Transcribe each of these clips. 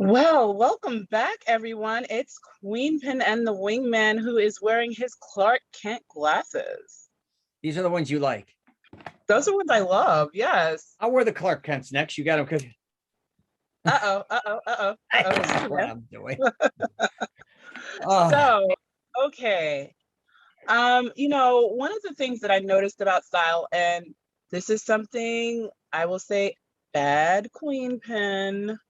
Well, welcome back, everyone. It's Queen Pin and the Wingman who is wearing his Clark Kent glasses. These are the ones you like. Those are ones I love. Yes. I'll wear the Clark Kents next. You got them because Uh-oh, uh-oh, uh-oh, that's what uh-oh. I'm doing. Oh, So, okay. One of the things that I noticed about style, and this is something I will say bad Queen Pin,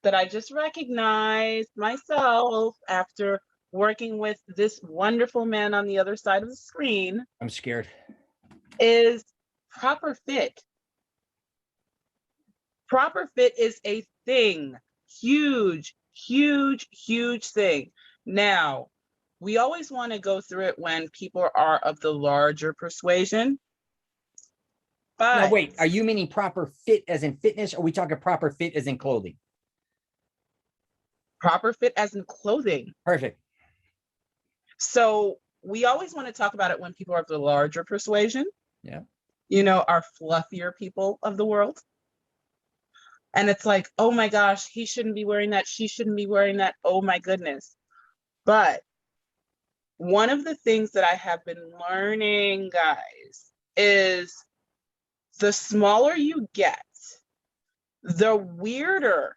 that I just recognized myself after working with this wonderful man on the other side of the screen I'm scared. is proper fit. Proper fit is a thing. Huge, huge, huge thing. Now, we always want to go through it when people are of the larger persuasion. Now, But wait, are you meaning proper fit as in fitness? Or are we talking proper fit as in clothing? proper fit as in clothing. Perfect. So we always want to talk about it when people are of the larger persuasion. Yeah. Our fluffier people of the world. And it's like, oh my gosh, he shouldn't be wearing that. She shouldn't be wearing that. Oh my goodness. But one of the things that I have been learning, guys, is the smaller you get, the weirder.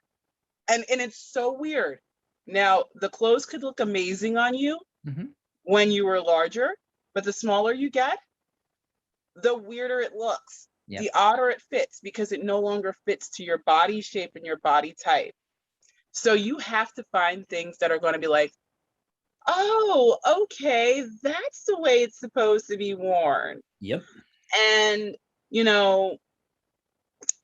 And it's so weird. Now, the clothes could look amazing on you when you were larger, but the smaller you get, the weirder it looks. Yep. The odder it fits because it no longer fits to your body shape and your body type. So you have to find things that are going to be like, oh, okay, that's the way it's supposed to be worn. Yep. And,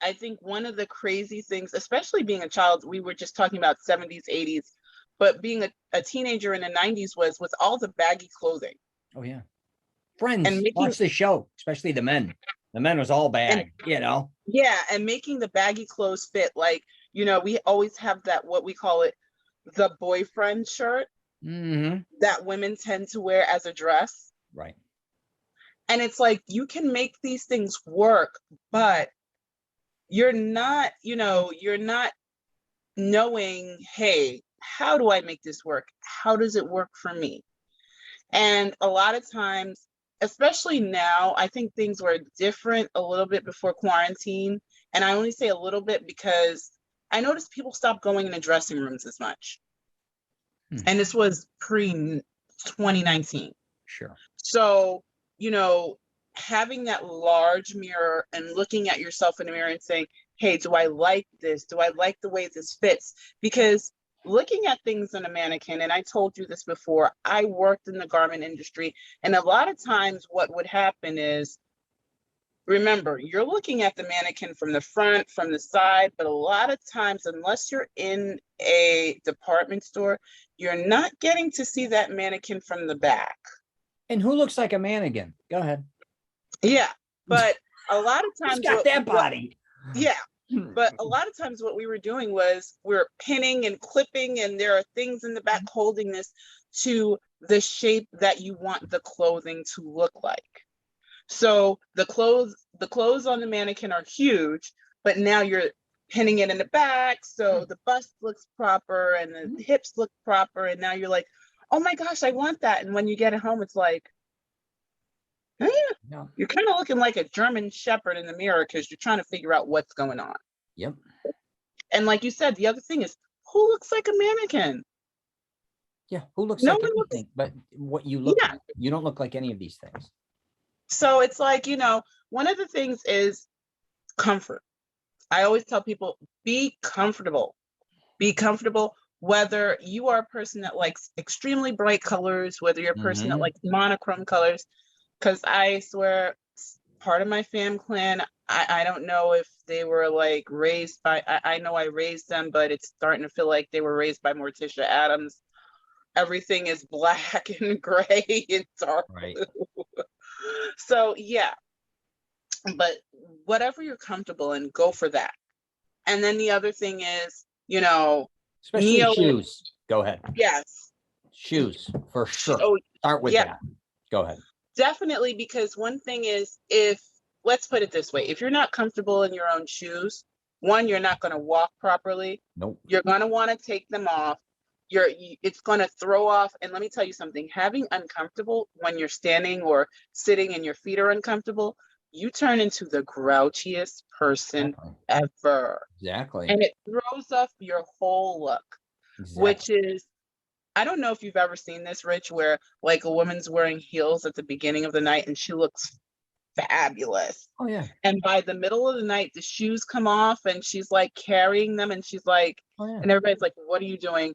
I think one of the crazy things, especially being a child, we were just talking about 70s, 80s, but being a teenager in the 90s was all the baggy clothing. Oh, yeah. Friends, And watch the show, especially the men. The men was all bag, Yeah, and making the baggy clothes fit. Like, we always have that, what we call it, the boyfriend shirt that women tend to wear as a dress. Right. And it's like, you can make these things work, but you're not knowing, hey, how do I make this work? How does it work for me? And a lot of times, especially now, I think things were different a little bit before quarantine. And I only say a little bit because I noticed people stopped going into dressing rooms as much. And this was pre-2019. Sure. So, having that large mirror and looking at yourself in the mirror and saying, hey, do I like this? Do I like the way this fits? Because looking at things in a mannequin, and I told you this before, I worked in the garment industry, and a lot of times what would happen is, remember, you're looking at the mannequin from the front, from the side, but a lot of times, unless you're in a department store, you're not getting to see that mannequin from the back. And who looks like a mannequin? Go ahead. Yeah, but a lot of times, Who's got that body? Yeah. But a lot of times what we were doing was we're pinning and clipping, and there are things in the back holding this to the shape that you want the clothing to look like. So the clothes on the mannequin are huge, but now you're pinning it in the back, so the bust looks proper and the hips look proper, and now you're like, oh my gosh, I want that. And when you get it home, it's like, you're kind of looking like a German Shepherd in the mirror because you're trying to figure out what's going on. Yep. And like you said, the other thing is, who looks like a mannequin? Yeah, who looks like anything but what you look like? You don't look like any of these things. So it's like, one of the things is comfort. I always tell people, be comfortable. Be comfortable, whether you are a person that likes extremely bright colors, whether you're a person that likes monochrome colors. Because I swear, part of my fam clan, I don't know if they were like raised by, I know I raised them, but it's starting to feel like they were raised by Morticia Adams. Everything is black and gray and dark blue. So yeah, but whatever you're comfortable in, go for that. And then the other thing is, especially shoes. Go ahead. Yes. Shoes, for sure. Oh, start with that. Go ahead. Definitely, because one thing is, let's put it this way, if you're not comfortable in your own shoes, one, you're not going to walk properly. Nope. You're going to want to take them off. It's going to throw off. And let me tell you something, having uncomfortable when you're standing or sitting and your feet are uncomfortable, you turn into the grouchiest person ever. Exactly. And it throws off your whole look, which is, I don't know if you've ever seen this, Rich, where like a woman's wearing heels at the beginning of the night and she looks fabulous. Oh yeah. And by the middle of the night, the shoes come off and she's like carrying them and she's like, and everybody's like, what are you doing?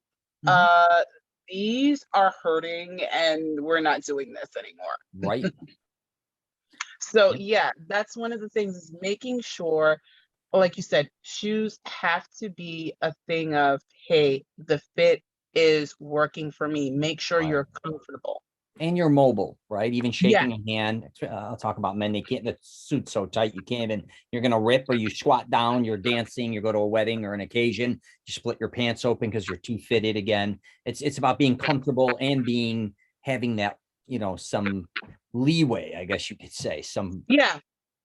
These are hurting and we're not doing this anymore. Right. So yeah, that's one of the things, is making sure, like you said, shoes have to be a thing of, hey, the fit is working for me. Make sure you're comfortable. And you're mobile, right? Even shaking a hand. I'll talk about men. They can't, the suit's so tight, you can't even, you're going to rip, or you squat down, you're dancing, you go to a wedding or an occasion, you split your pants open because you're too fitted again. It's about being comfortable and having that, you know, some leeway, I guess you could say.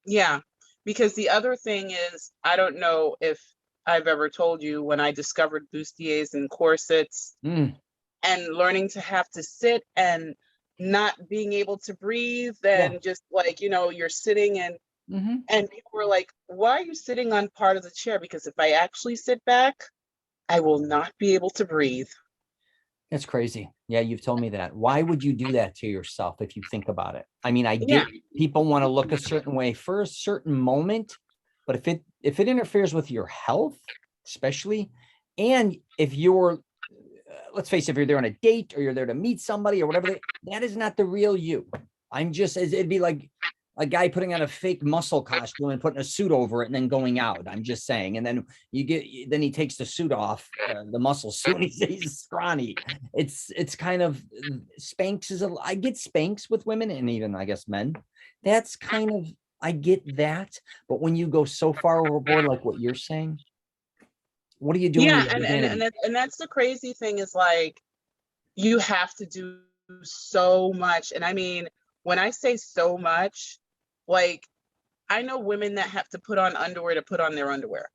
Yeah. Because the other thing is, I don't know if I've ever told you, when I discovered bustiers and corsets and learning to have to sit and not being able to breathe, and just like, you know, you're sitting and people were like, why are you sitting on part of the chair? Because if I actually sit back, I will not be able to breathe. That's crazy. Yeah, you've told me that. Why would you do that to yourself if you think about it? I mean, I get people want to look a certain way for a certain moment, but if it interferes with your health, especially, and if you're, let's face it, if you're there on a date or you're there to meet somebody or whatever, that is not the real you. I'm just, it'd be like a guy putting on a fake muscle costume and putting a suit over it and then going out. I'm just saying. And then then he takes the suit off, the muscle suit, and he's scrawny. It's kind of, Spanx is, I get Spanx with women and even, I guess, men. That's kind of, I get that. But when you go so far overboard, like what you're saying, what are you doing? Yeah, and that's the crazy thing, is like, you have to do so much. And I mean, when I say so much, like, I know women that have to put on underwear to put on their underwear.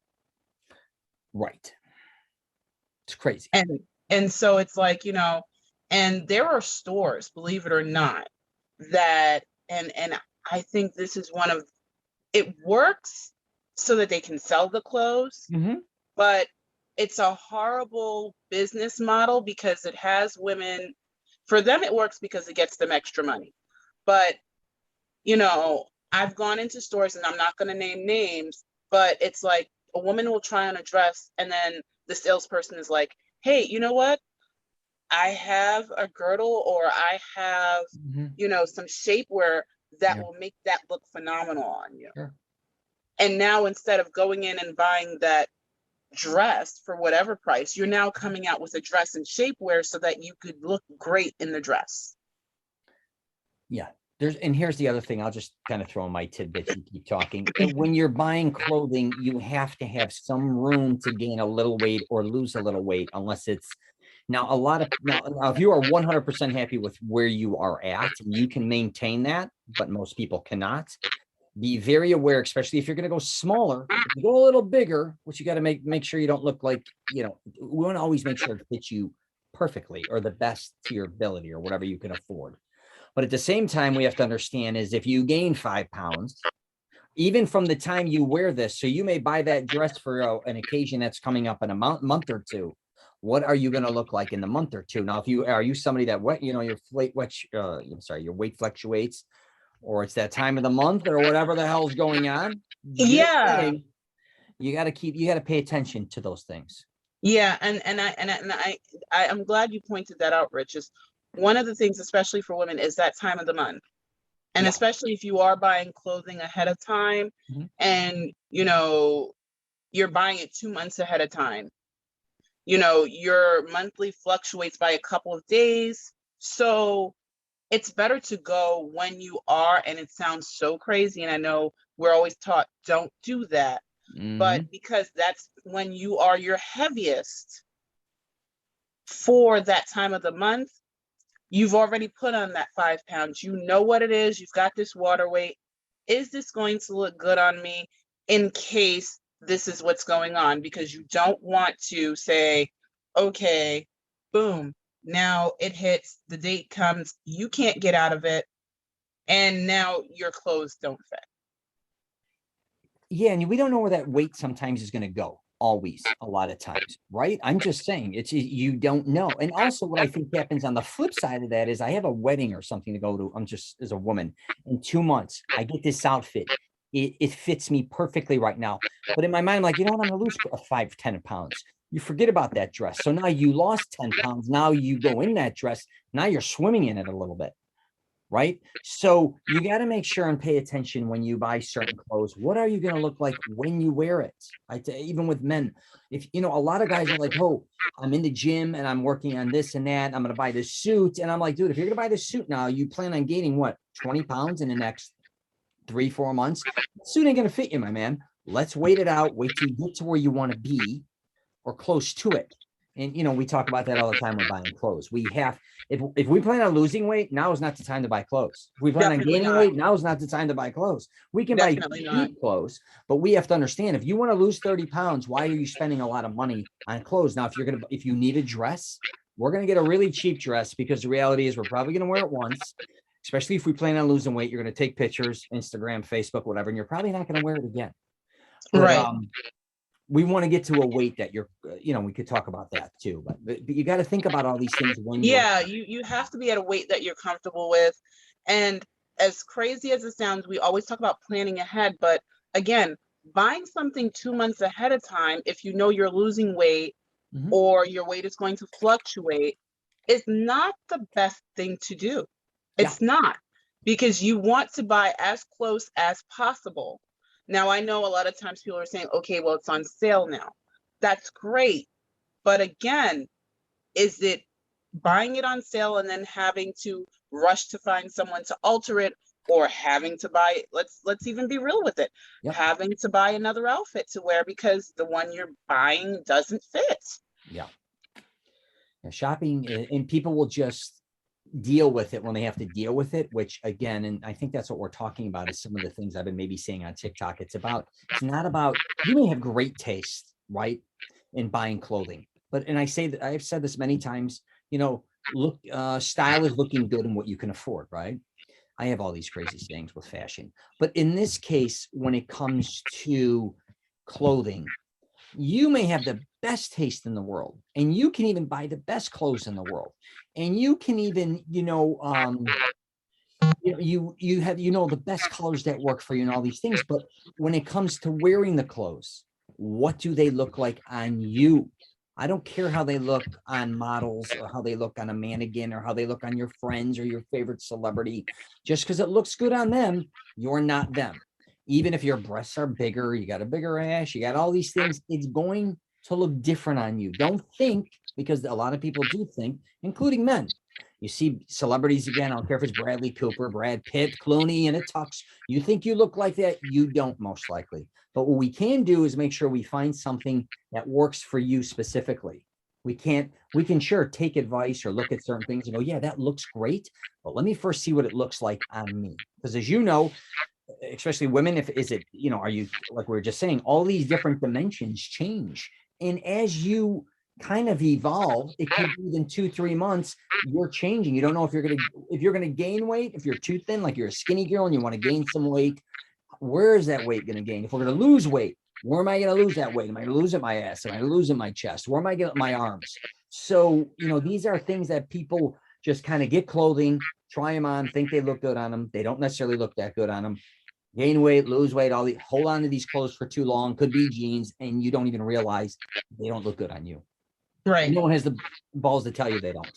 Right. It's crazy. And so it's like, you know, and there are stores, believe it or not, that, and I think this is one of, it works so that they can sell the clothes, but it's a horrible business model, because it has women, for them it works because it gets them extra money. But, you know, I've gone into stores, and I'm not going to name names, but it's like a woman will try on a dress and then the salesperson is like, hey, you know what? I have a girdle, or I have, you know, some shapewear that will make that look phenomenal on you. And now, instead of going in and buying that dress for whatever price, you're now coming out with a dress and shapewear so that you could look great in the dress. Yeah. And here's the other thing. I'll just kind of throw in my tidbits and keep talking. And when you're buying clothing, you have to have some room to gain a little weight or lose a little weight, unless it's now if you are 100% happy with where you are at, you can maintain that, but most people cannot. Be very aware, especially if you're going to go smaller. If you go a little bigger, which you got to make sure you don't look like, you know, we want to always make sure it fits you perfectly or the best to your ability or whatever you can afford. But at the same time, we have to understand is if you gain 5 pounds, even from the time you wear this, so you may buy that dress for an occasion that's coming up in a month or two. What are you going to look like in the month or two? Now, if you are you somebody that your weight fluctuates, or it's that time of the month or whatever the hell's going on. You got to pay attention to those things. Yeah. And I'm glad you pointed that out, Rich. Is one of the things, especially for women, is that time of the month. And especially if you are buying clothing ahead of time, and, you know, you're buying it 2 months ahead of time, you know, your monthly fluctuates by a couple of days. So it's better to go when you are, and it sounds so crazy, and I know we're always taught, don't do that, but because that's when you are your heaviest for that time of the month, you've already put on that 5 pounds. You know what it is. You've got this water weight. Is this going to look good on me in case this is what's going on, because you don't want to say, okay, boom, now it hits, the date comes, you can't get out of it, and now your clothes don't fit. Yeah, and we don't know where that weight sometimes is going to go. Always, a lot of times, right? I'm just saying, it's you don't know. And also, what I think happens on the flip side of that is I have a wedding or something to go to. I'm just as a woman in 2 months. I get this outfit. It fits me perfectly right now. But in my mind, I'm like, you know what? I'm going to lose 5-10 pounds. You forget about that dress. So now you lost 10 pounds. Now you go in that dress. Now you're swimming in it a little bit. Right. So you got to make sure and pay attention when you buy certain clothes. What are you going to look like when you wear it? Even with men, if you know, a lot of guys are like, oh, I'm in the gym and I'm working on this and that. I'm going to buy this suit. And I'm like, dude, if you're going to buy this suit now, you plan on gaining what, 20 pounds in the next 3-4 months? The suit ain't going to fit you, my man. Let's wait it out. Wait till you get to where you want to be or close to it. And, you know, we talk about that all the time when buying clothes. We have, if we plan on losing weight, now is not the time to buy clothes. If we plan on gaining weight, now is not the time to buy clothes. We can buy cheap clothes, but we have to understand, if you want to lose 30 pounds, why are you spending a lot of money on clothes? Now, if you need a dress, we're going to get a really cheap dress, because the reality is we're probably going to wear it once, especially if we plan on losing weight. You're going to take pictures, Instagram, Facebook, whatever, and you're probably not going to wear it again. But, Right. We want to get to a weight that you're, you know, we could talk about that too, but you got to think about all these things when you're. Yeah, you have to be at a weight that you're comfortable with. And as crazy as it sounds, we always talk about planning ahead, but again, buying something 2 months ahead of time, if you know you're losing weight or your weight is going to fluctuate, is not the best thing to do. It's not, because you want to buy as close as possible. Now, I know a lot of times people are saying, okay, well, it's on sale now. That's great. But again, is it buying it on sale and then having to rush to find someone to alter it, or having to buy, let's even be real with it, having to buy another outfit to wear because the one you're buying doesn't fit? Yeah. Shopping, and people will just deal with it when they have to deal with it, which again, and I think that's what we're talking about, is some of the things I've been maybe saying on TikTok. It's not about, you may have great taste, right, in buying clothing, but, and I say that, I've said this many times, you know, look, style is looking good in what you can afford, right? I have all these crazy sayings with fashion, but in this case, when it comes to clothing, you may have the best taste in the world, and you can even buy the best clothes in the world, and you can even, you have, the best colors that work for you and all these things. But when it comes to wearing the clothes, what do they look like on you? I don't care how they look on models, or how they look on a mannequin, or how they look on your friends or your favorite celebrity. Just because it looks good on them, you're not them. Even if your breasts are bigger, you got a bigger ass, you got all these things, it's going to look different on you. Don't think, because a lot of people do think, including men. You see celebrities, again, I don't care if it's Bradley Cooper, Brad Pitt, Clooney in a tux. You think you look like that? You don't, most likely. But what we can do is make sure we find something that works for you specifically. We can sure take advice or look at certain things and go, yeah, that looks great, but let me first see what it looks like on me. Because as you know, especially women, are you, like we were just saying, all these different dimensions change. And as you kind of evolve, it could be within 2-3 months, you're changing. You don't know if you're going to gain weight, if you're too thin, like you're a skinny girl and you want to gain some weight, where is that weight going to gain? If we're going to lose weight, where am I going to lose that weight? Am I going to lose it my ass? Am I going to lose it my chest? Where am I going to my arms? So, these are things that people just kind of get clothing, try them on, think they look good on them. They don't necessarily look that good on them. Gain weight, lose weight, hold on to these clothes for too long, could be jeans, and you don't even realize they don't look good on you. Right. And no one has the balls to tell you they don't.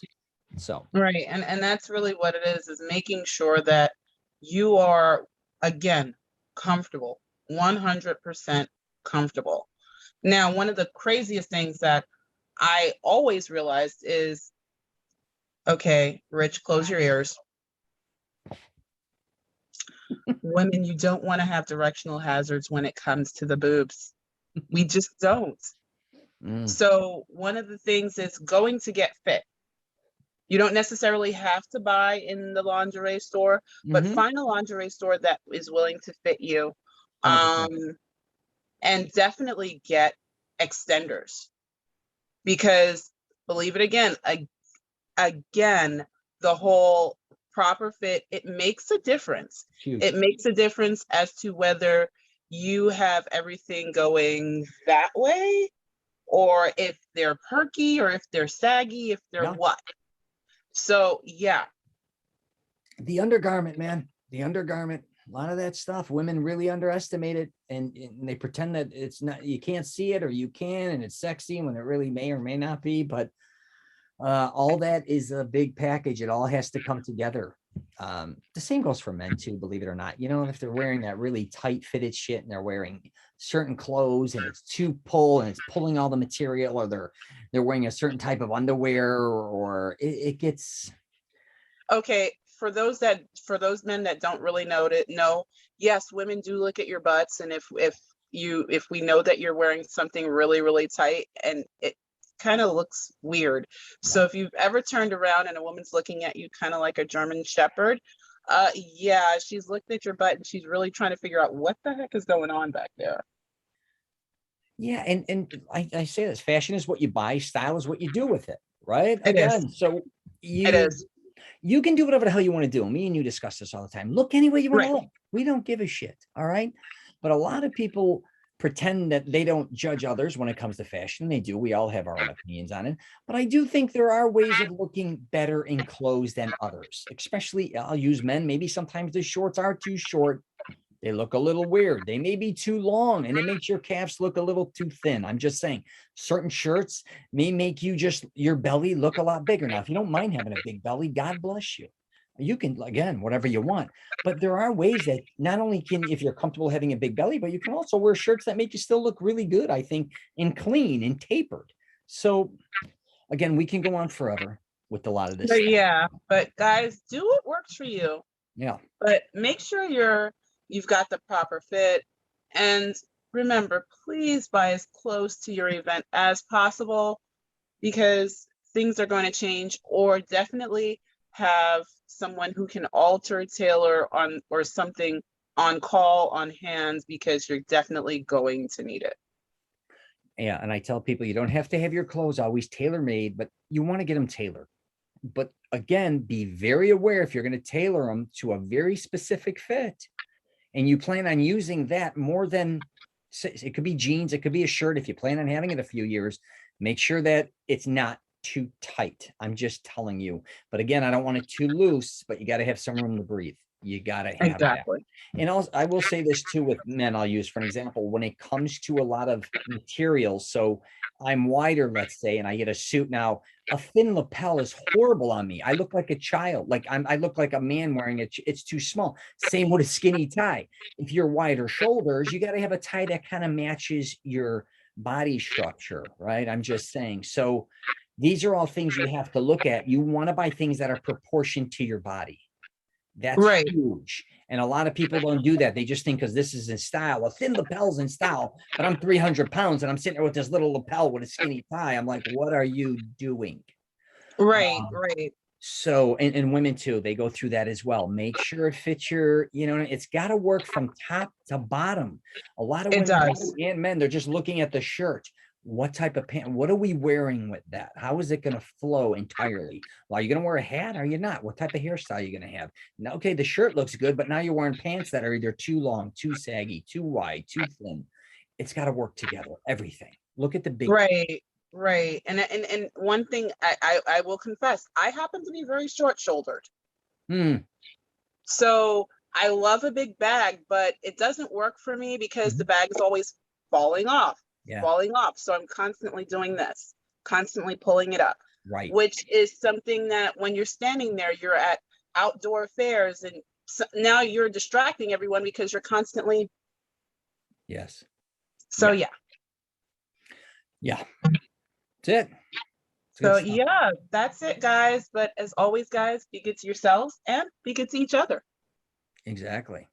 So. Right. And that's really what it is making sure that you are, again, comfortable, 100% comfortable. Now, one of the craziest things that I always realized is, okay, Rich, close your ears. Women, you don't want to have directional hazards when it comes to the boobs. We just don't. So one of the things is going to get fit. You don't necessarily have to buy in the lingerie store, but find a lingerie store that is willing to fit you. and definitely get extenders, because believe it again, the whole proper fit, it makes a difference. Huge. It makes a difference as to whether you have everything going that way, or if they're perky, or if they're saggy, if they're Yeah. what. So yeah. The undergarment, man, the undergarment, a lot of that stuff, women really underestimate it, and they pretend that it's not, you can't see it, or you can, and it's sexy when it really may or may not be. But all that is a big package. It all has to come together. The same goes for men too, believe it or not. You know, if they're wearing that really tight fitted shit and they're wearing certain clothes and it's too pull and it's pulling all the material, or they're wearing a certain type of underwear, or it gets. Okay, for those men that don't really know, yes, women do look at your butts, and if we know that you're wearing something really, really tight, and it kind of looks weird. So if you've ever turned around and a woman's looking at you kind of like a German Shepherd, yeah, she's looking at your butt and she's really trying to figure out what the heck is going on back there. Yeah, and I say this: fashion is what you buy, style is what you do with it, right? It is. Again, so It is. you can do whatever the hell you want to do. Me and you discuss this all the time. Look any way you want to Right. look. We don't give a shit. All right. But a lot of people pretend that they don't judge others when it comes to fashion. They do. We all have our own opinions on it. But I do think there are ways of looking better in clothes than others, especially I'll use men. Maybe sometimes the shorts are too short. They look a little weird. They may be too long, and it makes your calves look a little too thin. I'm just saying, certain shirts may make you just your belly look a lot bigger. Now, if you don't mind having a big belly, God bless you. You can, again, whatever you want. But there are ways that not only can, if you're comfortable having a big belly, but you can also wear shirts that make you still look really good, I think, and clean and tapered. So again, we can go on forever with a lot of this But stuff. yeah, but guys, do what works for you. Yeah. But make sure you've got the proper fit. And remember, please buy as close to your event as possible, because things are going to change, or definitely have someone who can alter, tailor on, or something on call, on hand, because you're definitely going to need it. Yeah. And I tell people you don't have to have your clothes always tailor made, but you want to get them tailored. But again, be very aware if you're going to tailor them to a very specific fit and you plan on using that more than, it could be jeans, it could be a shirt. If you plan on having it a few years, make sure that it's not too tight. I'm just telling you. But again, I don't want it too loose, but you got to have some room to breathe. You got to have that. Exactly. And also, I will say this too with men, I'll use for an example, when it comes to a lot of materials. So I'm wider, let's say, and I get a suit now. A thin lapel is horrible on me. I look like a child. Like I look like a man wearing it. It's too small. Same with a skinny tie. If you're wider shoulders, you got to have a tie that kind of matches your body structure, right? I'm just saying. So these are all things you have to look at. You want to buy things that are proportioned to your body. That's Right. huge. And a lot of people don't do that. They just think because this is in style, a thin lapel's in style, but I'm 300 pounds and I'm sitting there with this little lapel with a skinny tie. I'm like, what are you doing? Right. Right. So, and women too, they go through that as well. Make sure it fits your, it's got to work from top to bottom. A lot of It women does. and men, they're just looking at the shirt. What type of pant? What are we wearing with that? How is it going to flow entirely? Well, are you going to wear a hat? Or are you not? What type of hairstyle are you going to have? Now, okay, the shirt looks good, but now you're wearing pants that are either too long, too saggy, too wide, too thin. It's got to work together. Everything. Look at the big. Right. Right. And one thing I will confess, I happen to be very short shouldered. So I love a big bag, but it doesn't work for me because the bag is always falling off. Yeah. Falling off. So I'm constantly doing this, constantly pulling it up. Right. Which is something that when you're standing there, you're at outdoor fairs, and so now you're distracting everyone because you're constantly. Yes. So yeah. That's it. So yeah, that's it, guys. But as always, guys, be good to yourselves and be good to each other. Exactly.